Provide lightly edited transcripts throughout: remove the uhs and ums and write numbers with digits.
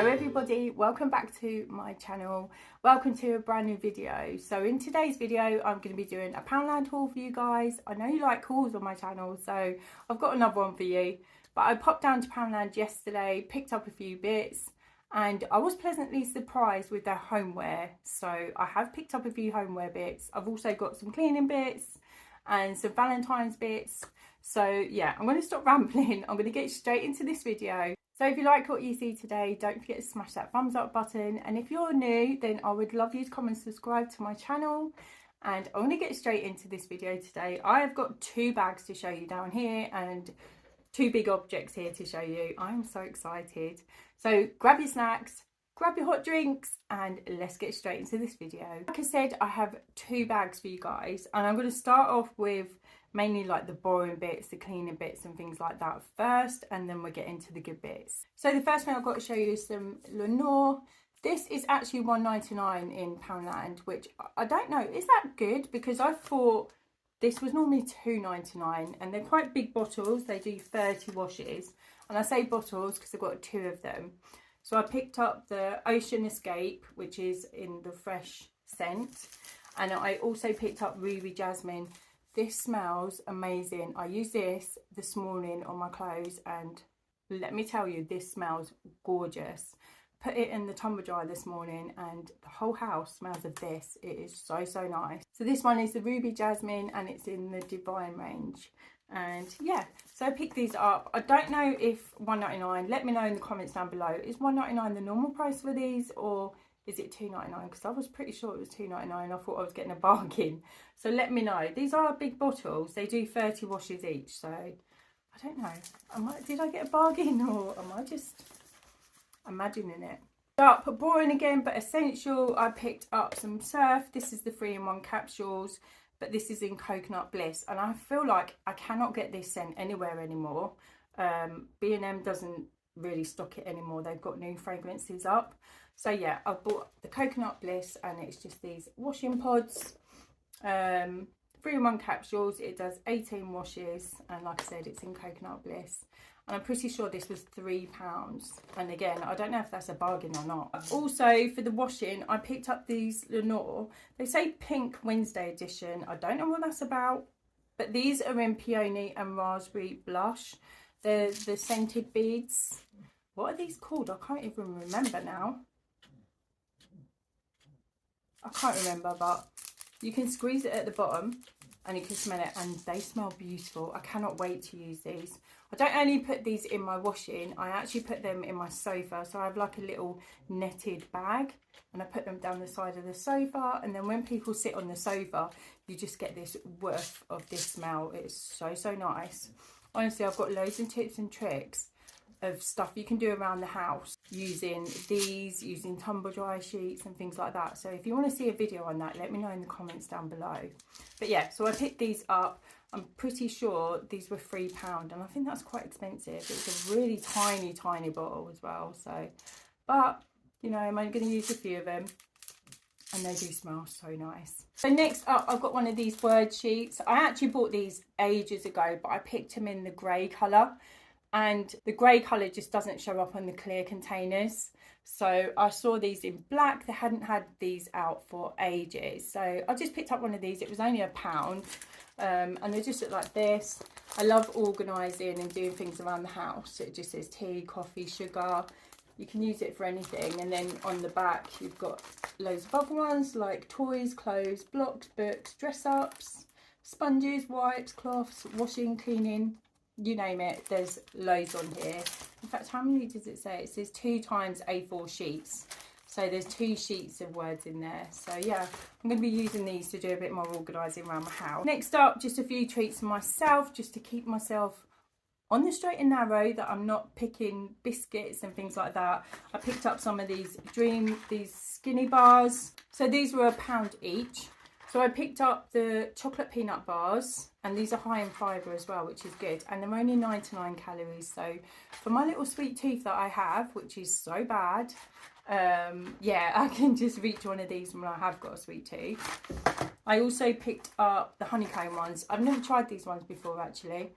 Hello everybody, welcome back to my channel. Welcome to a brand new video. So in today's video I'm going to be doing a Poundland haul for you guys. I know you like hauls on my channel, so I've got another one for you. But I popped down to Poundland yesterday, picked up a few bits, and I was pleasantly surprised with their homeware. So I have picked up a few homeware bits. I've also got some cleaning bits and some Valentine's bits. So yeah, I'm going to stop rambling. I'm going to get straight into this video. So if you like what you see today, don't forget to smash that thumbs up button. And if you're new, then I would love you to come and subscribe to my channel. And I'm going to get straight into this video today. I have got two bags to show you down here and two big objects here to show you. I'm so excited. So grab your snacks, grab your hot drinks, and let's get straight into this video. Like I said, I have two bags for you guys, and I'm going to start off with mainly like the boring bits, the cleaning bits and things like that first, and then we'll get into the good bits. So the first thing I've got to show you is some Lenore. This is actually $1.99 in Poundland, which I don't know, is that good? Because I thought this was normally $2.99, and they're quite big bottles. They do 30 washes, and I say bottles because I've got two of them. So I picked up the Ocean Escape, which is in the fresh scent, and I also picked up Ruby Jasmine. This smells amazing. I used this morning on my clothes, and let me tell you, this smells gorgeous. Put it in the tumble dryer this morning and the whole house smells of this. It is so nice. So this one is the Ruby Jasmine, and it's in the Divine range. And yeah, so I picked these up. I don't know if $1.99, let me know in the comments down below. Is $1.99 the normal price for these, or is it $2.99? Because I was pretty sure it was $2.99. I thought I was getting a bargain. So let me know. These are big bottles. They do 30 washes each. So I don't know. Did I get a bargain, or am I just imagining it? Up boring again, but essential. I picked up some Surf. This is the 3-in-1 capsules, but this is in Coconut Bliss, and I feel like I cannot get this scent anywhere anymore. B&M doesn't really stock it anymore. They've got new fragrances up. So yeah, I bought the Coconut Bliss, and it's just these washing pods, 3-in-1 capsules. It does 18 washes, and like I said, it's in Coconut Bliss, and I'm pretty sure this was £3. And again, I don't know if that's a bargain or not. Also for the washing, I picked up these Lenore. They say Pink Wednesday edition. I don't know what that's about, but these are in Peony and Raspberry Blush. They're the scented beads. What are these called? I can't even remember now. I can't remember, but you can squeeze it at the bottom and you can smell it, and they smell beautiful. I cannot wait to use these. I don't only put these in my washing, I actually put them in my sofa. So I have like a little netted bag, and I put them down the side of the sofa, and then when people sit on the sofa, you just get this whiff of this smell. It's so nice. Honestly, I've got loads of tips and tricks of stuff you can do around the house using these, using tumble dryer sheets and things like that. So if you want to see a video on that, let me know in the comments down below. But yeah, so I picked these up. I'm pretty sure these were £3, and I think that's quite expensive. It's a really tiny bottle as well. So, but you know, I'm only going to use a few of them, and they do smell so nice. So next up, I've got one of these word sheets. I actually bought these ages ago, but I picked them in the grey colour, and the grey colour just doesn't show up on the clear containers. So I saw these in black. They hadn't had these out for ages, so I just picked up one of these. It was only £1, and they just look like this. I love organising and doing things around the house. It just says tea, coffee, sugar. You can use it for anything. And then on the back you've got loads of other ones like toys, clothes, blocks, books, dress ups, sponges, wipes, cloths, washing, cleaning, you name it. There's loads on here. In fact, how many does it say? It says 2 times A4 sheets. So there's 2 sheets of words in there. So yeah, I'm going to be using these to do a bit more organising around my house. Next up, just a few treats for myself, just to keep myself on the straight and narrow, that I'm not picking biscuits and things like that. I picked up some of these these skinny bars. So these were £1 each. So I picked up the chocolate peanut bars, and these are high in fibre as well, which is good. And they're only 99 calories. So for my little sweet tooth that I have, which is so bad, yeah, I can just reach one of these when I have got a sweet tooth. I also picked up the honeycomb ones. I've never tried these ones before, actually.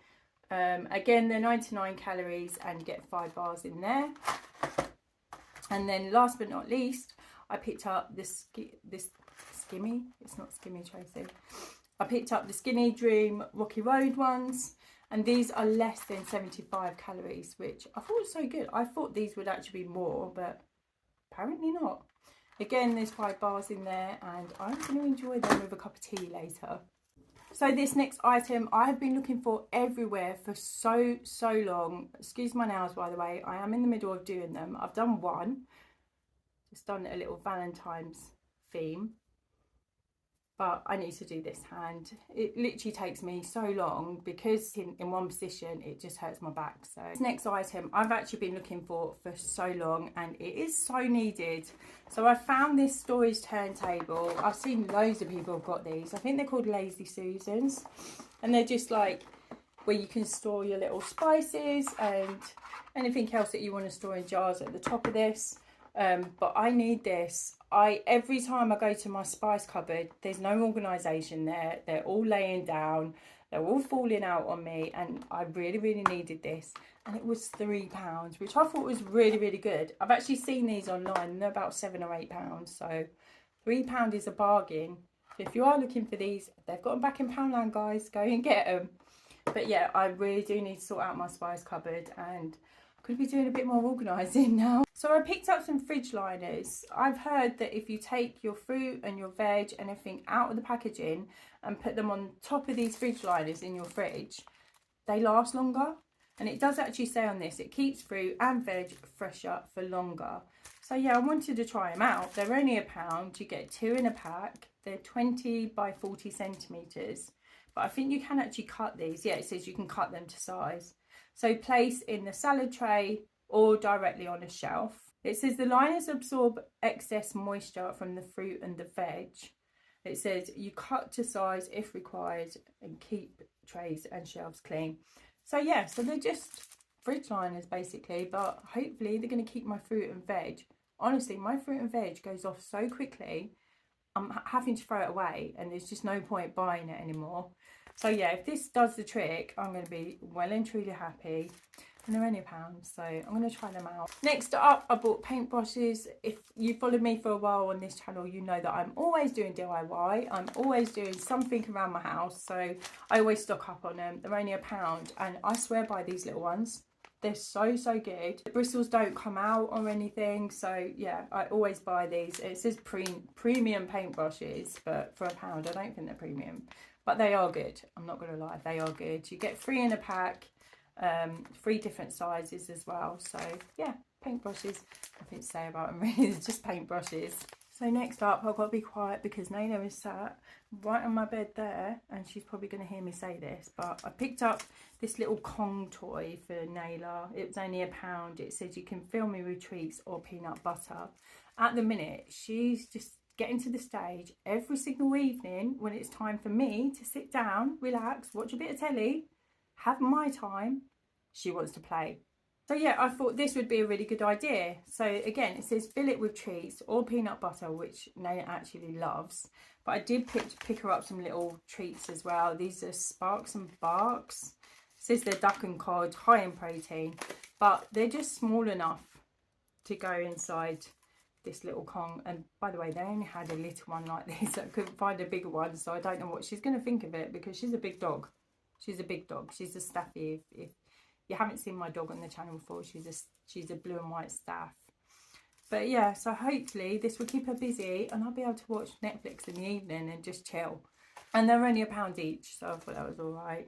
Again, they're 99 calories and you get 5 bars in there. And then last but not least, I picked up this Skimmy. It's not Skimmy, Tracy. I picked up the Skinny Dream Rocky Road ones. And these are less than 75 calories, which I thought was so good. I thought these would actually be more, but apparently not. Again, there's 5 bars in there, and I'm going to enjoy them with a cup of tea later. So this next item I have been looking for everywhere for so long. Excuse my nails, by the way. I am in the middle of doing them. I've done one. Just done a little Valentine's theme. But I need to do this hand. It literally takes me so long because in one position it just hurts my back. So this next item I've actually been looking for so long, and it is so needed. So I found this storage turntable. I've seen loads of people have got these. I think they're called Lazy Susans, and they're just like where you can store your little spices and anything else that you want to store in jars at the top of this. But I need this. Every time I go to my spice cupboard, there's no organisation there. They're all laying down. They're all falling out on me, and I really needed this. And it was £3, which I thought was really good. I've actually seen these online, and they're about £7 or £8. So £3 is a bargain. So if you are looking for these, they've got them back in Poundland, guys. Go and get them. But yeah, I really do need to sort out my spice cupboard, and could be doing a bit more organising now. So I picked up some fridge liners. I've heard that if you take your fruit and your veg and everything out of the packaging and put them on top of these fridge liners in your fridge, they last longer. And it does actually say on this, it keeps fruit and veg fresher for longer. So yeah, I wanted to try them out. They're only £1. You get 2 in a pack. They're 20 by 40 centimetres. But I think you can actually cut these. Yeah, it says you can cut them to size. So place in the salad tray or directly on a shelf. It says the liners absorb excess moisture from the fruit and the veg. It says you cut to size if required and keep trays and shelves clean. So yeah, so they're just fridge liners basically, but hopefully they're going to keep my fruit and veg. Honestly, my fruit and veg goes off so quickly, I'm having to throw it away, and there's just no point buying it anymore. So yeah, if this does the trick, I'm going to be well and truly happy. And they're only £1, so I'm going to try them out. Next up, I bought paintbrushes. If you followed me for a while on this channel, you know that I'm always doing DIY. I'm always doing something around my house, so I always stock up on them. They're only £1, and I swear by these little ones. They're so good. The bristles don't come out or anything, so yeah, I always buy these. It says premium paintbrushes, but for £1, I don't think they're premium. But they are good, I'm not going to lie, they are good. You get 3 in a pack, 3 different sizes as well. So yeah, paintbrushes, nothing to say about them really, it's just paintbrushes. So next up, I've got to be quiet because Nayla is sat right on my bed there, and she's probably going to hear me say this, but I picked up this little Kong toy for Nayla. It was only £1. It says you can fill me with treats or peanut butter. At the minute, she's just getting to the stage every single evening when it's time for me to sit down, relax, watch a bit of telly, have my time, she wants to play. So yeah, I thought this would be a really good idea. So again, it says fill it with treats or peanut butter, which Naya actually loves. But I did pick her up some little treats as well. These are Sparks and Barks. It says they're duck and cod, high in protein, but they're just small enough to go inside this little Kong. And by the way, they only had a little one like this. I couldn't find a bigger one, so I don't know what she's going to think of it, because she's a big dog. She's a big dog. She's a Staffy. If you haven't seen my dog on the channel before, she's a blue and white Staff. But yeah, so hopefully this will keep her busy, and I'll be able to watch Netflix in the evening and just chill. And they're only £1 each, so I thought that was all right.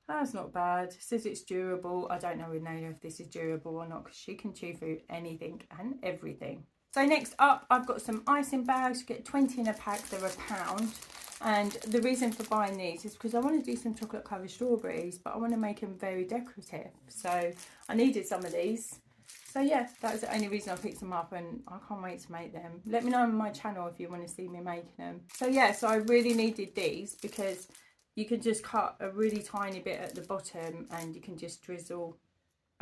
That's not bad. It says it's durable. I don't know with Nayla if this is durable or not, because she can chew through anything and everything. So next up, I've got some icing bags. You get 20 in a pack. They're £1. And the reason for buying these is because I want to do some chocolate covered strawberries, but I want to make them very decorative. So I needed some of these. So yeah, that's the only reason I picked them up, and I can't wait to make them. Let me know on my channel if you want to see me making them. So yeah, so I really needed these because you can just cut a really tiny bit at the bottom and you can just drizzle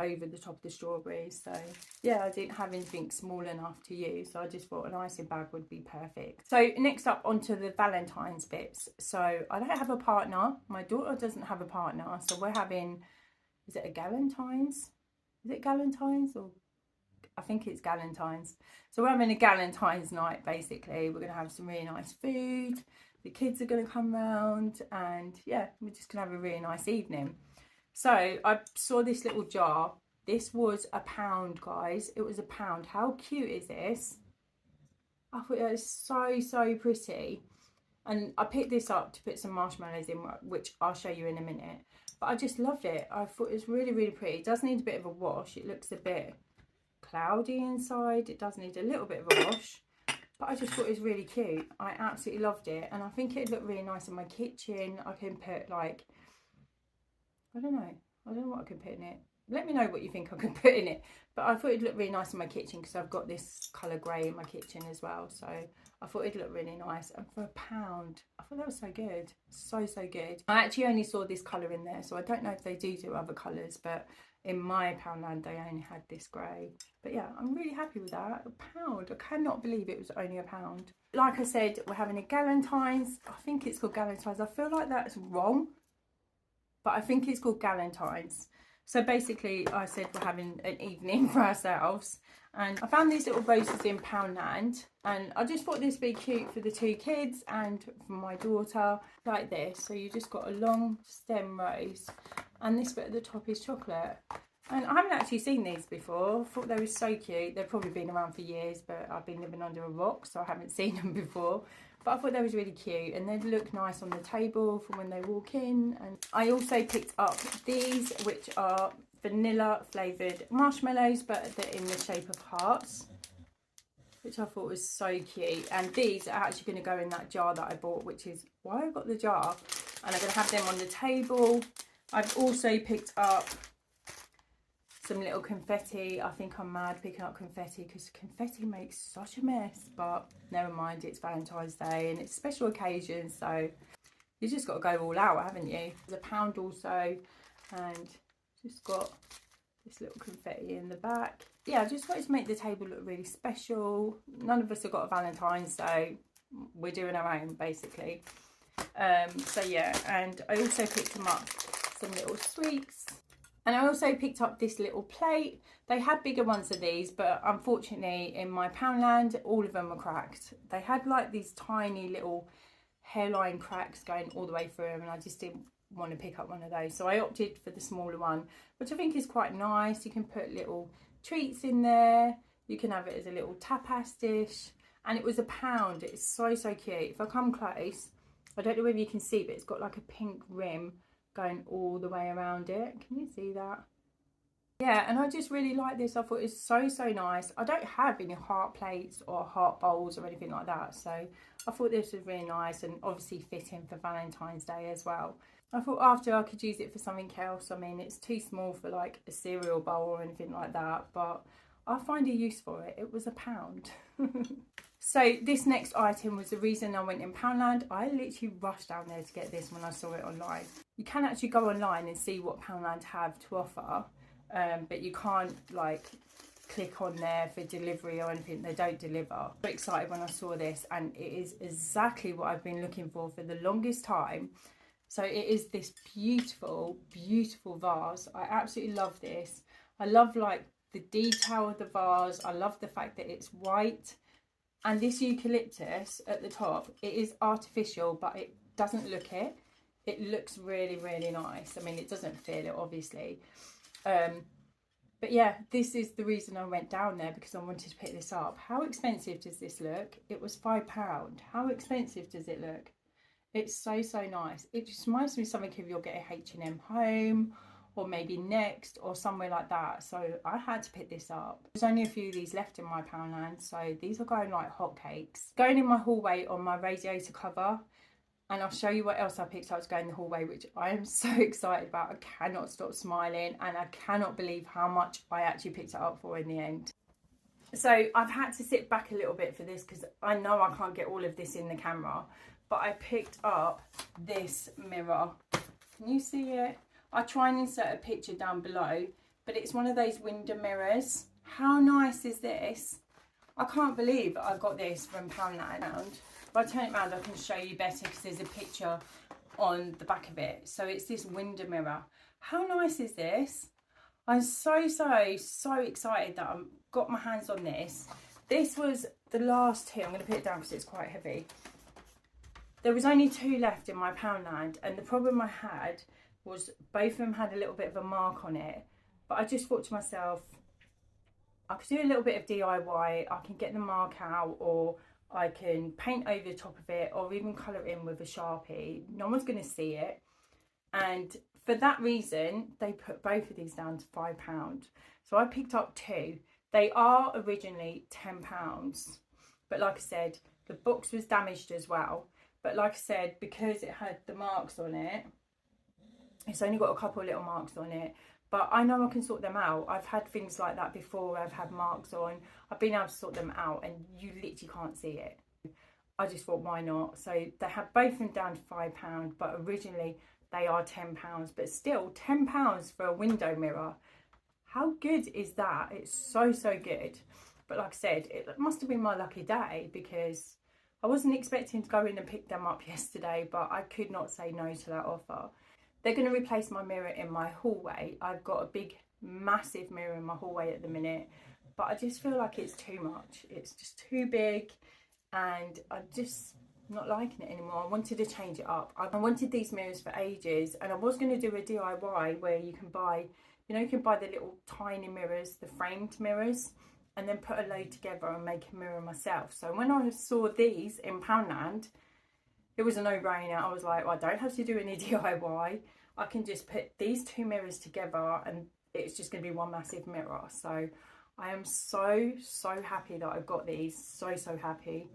over the top of the strawberries. So yeah, I didn't have anything small enough to use, so I just thought an icing bag would be perfect. So next up, onto the Valentine's bits. So I don't have a partner, my daughter doesn't have a partner, so we're having, is it a Galentine's? Is it Galentine's or I think it's Galentine's. So we're having a Galentine's night, basically. We're going to have some really nice food. The kids are going to come round, and yeah, we're just going to have a really nice evening. So I saw this little jar. This was £1, guys. It was £1. How cute is this? I thought it was so pretty. And I picked this up to put some marshmallows in, which I'll show you in a minute. But I just loved it. I thought it was really pretty. It does need a bit of a wash. It looks a bit cloudy inside. It does need a little bit of a wash. But I just thought it was really cute. I absolutely loved it. And I think it'd look really nice in my kitchen. I can put like, I don't know what I can put in it. Let me know what you think I can put in it. But I thought it'd look really nice in my kitchen because I've got this colour grey in my kitchen as well. So I thought it'd look really nice. And for £1, I thought that was so good. So good. I actually only saw this colour in there. So I don't know if they do other colours. But in my Poundland, they only had this grey. But yeah, I'm really happy with that. £1. I cannot believe it was only £1. Like I said, we're having a Galentine's. I think it's called Galentine's. I feel like that's wrong. But I think it's called Galentine's. So basically, I said we're having an evening for ourselves. And I found these little roses in Poundland. And I just thought this would be cute for the 2 kids and for my daughter. Like this. So you just got a long stem rose. And this bit at the top is chocolate. And I haven't actually seen these before. I thought they were so cute. They've probably been around for years, but I've been living under a rock, so I haven't seen them before. But I thought they was really cute, and they'd look nice on the table for when they walk in. And I also picked up these, which are vanilla flavoured marshmallows, but they're in the shape of hearts, which I thought was so cute. And these are actually going to go in that jar that I bought, which is why I got the jar. And I'm going to have them on the table. I've also picked up some little confetti. I think I'm mad picking up confetti because confetti makes such a mess, but never mind, it's Valentine's Day and it's a special occasion, so you just got to go all out, haven't you? There's £1 also, and just got this little confetti in the back. Yeah, I just wanted to make the table look really special. None of us have got a Valentine, so we're doing our own basically. So yeah, and I also picked them up some little sweets. And I also picked up this little plate. They had bigger ones of these, but unfortunately in my Poundland, all of them were cracked. They had like these tiny little hairline cracks going all the way through them, and I just didn't want to pick up one of those. So I opted for the smaller one, which I think is quite nice. You can put little treats in there. You can have it as a little tapas dish. And it was £1. It's so cute. If I come close, I don't know whether you can see, but it's got like a pink rim going all the way around it. Can you see that? Yeah, and I just really like this. I thought it was so nice. I don't have any heart plates or heart bowls or anything like that, so I thought this was really nice and obviously fitting for Valentine's Day as well. I thought after I could use it for something else. I mean, it's too small for like a cereal bowl or anything like that, but I find a use for it. It was £1. So this next item was the reason I went in Poundland. I literally rushed down there to get this when I saw it online. You can actually go online and see what Poundland have to offer, but you can't like click on there for delivery or anything. They don't deliver. I'm so excited when I saw this, and it is exactly what I've been looking for the longest time. So it is this beautiful vase. I absolutely love this. I love like the detail of the vase. I love the fact that it's white. And this eucalyptus at the top, it is artificial, but it doesn't look it. It looks really nice. I mean, it doesn't feel it, obviously. But yeah, this is the reason I went down there, because I wanted to pick this up. How expensive does this look? It was £5. How expensive does it look? It's so nice. It just reminds me of something if you'll get a H&M home, or maybe Next or somewhere like that. So I had to pick this up. There's only a few of these left in my Poundland, so these are going like hotcakes. Going in my hallway on my radiator cover, and I'll show you what else I picked up to go in the hallway, which I am so excited about. I cannot stop smiling, and I cannot believe how much I actually picked it up for in the end. So I've had to sit back a little bit for this because I know I can't get all of this in the camera, but I picked up this mirror. Can you see it? I'll try and insert a picture down below, but it's one of those window mirrors. How nice is this? I can't believe I got this from Poundland. If I turn it around, I can show you better because there's a picture on the back of it. So it's this window mirror. How nice is this? I'm so excited that I've got my hands on this. This was the last two. I'm going to put it down because it's quite heavy. There was only 2 left in my Poundland, and the problem I had was both of them had a little bit of a mark on it. But I just thought to myself, I could do a little bit of DIY. I can get the mark out, or I can paint over the top of it, or even colour in with a Sharpie. No one's going to see it. And for that reason, they put both of these down to £5. So I picked up 2. They are originally £10. But like I said, the box was damaged as well. But like I said, because it had the marks on it, it's only got a couple of little marks on it. But I know I can sort them out. I've had things like that before where I've had marks on. I've been able to sort them out and you literally can't see it. I just thought, why not? So they have both of them down to £5, but originally they are £10. But still, £10 for a window mirror. How good is that? It's so good. But like I said, it must have been my lucky day, because I wasn't expecting to go in and pick them up yesterday, but I could not say no to that offer. They're going to replace my mirror in my hallway. I've got a big, massive mirror in my hallway at the minute, but I just feel like it's too much. It's just too big, and I'm just not liking it anymore. I wanted to change it up. I wanted these mirrors for ages, and I was going to do a DIY where you can buy, you know, you can buy the little tiny mirrors, the framed mirrors, and then put a load together and make a mirror myself. So when I saw these in Poundland, it was a no-brainer. I was like, well, I don't have to do any DIY. I can just put these 2 mirrors together and it's just going to be one massive mirror. So I am so happy that I got these. So happy.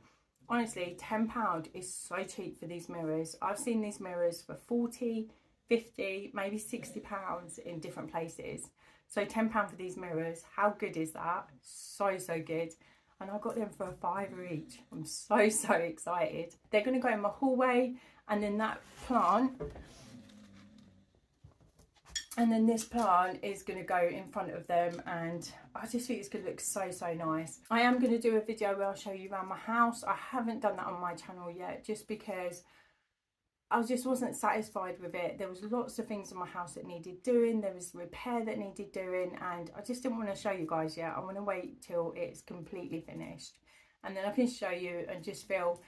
Honestly, £10 is so cheap for these mirrors. I've seen these mirrors for 40, 50, maybe £60 in different places. So £10 for these mirrors, how good is that? So good. And I got them for £5 each. I'm so excited. They're going to go in my hallway, and then that plant, and then this plant is going to go in front of them, and I just think it's going to look so nice. I am going to do a video where I'll show you around my house. I haven't done that on my channel yet, just because I just wasn't satisfied with it. There was lots of things in my house that needed doing. There was repair that needed doing, and I just didn't want to show you guys yet. I want to wait till it's completely finished, and then I can show you and just feel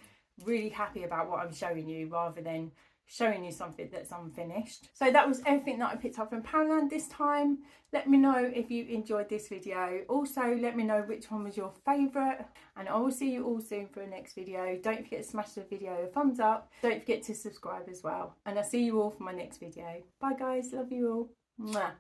really happy about what I'm showing you, rather than showing you something that's unfinished. So that was everything that I picked up from Poundland this time. Let me know if you enjoyed this video. Also, let me know which one was your favourite, and I will see you all soon for the next video. Don't forget to smash the video a thumbs up. Don't forget to subscribe as well, and I'll see you all for my next video. Bye guys, love you all. Mwah.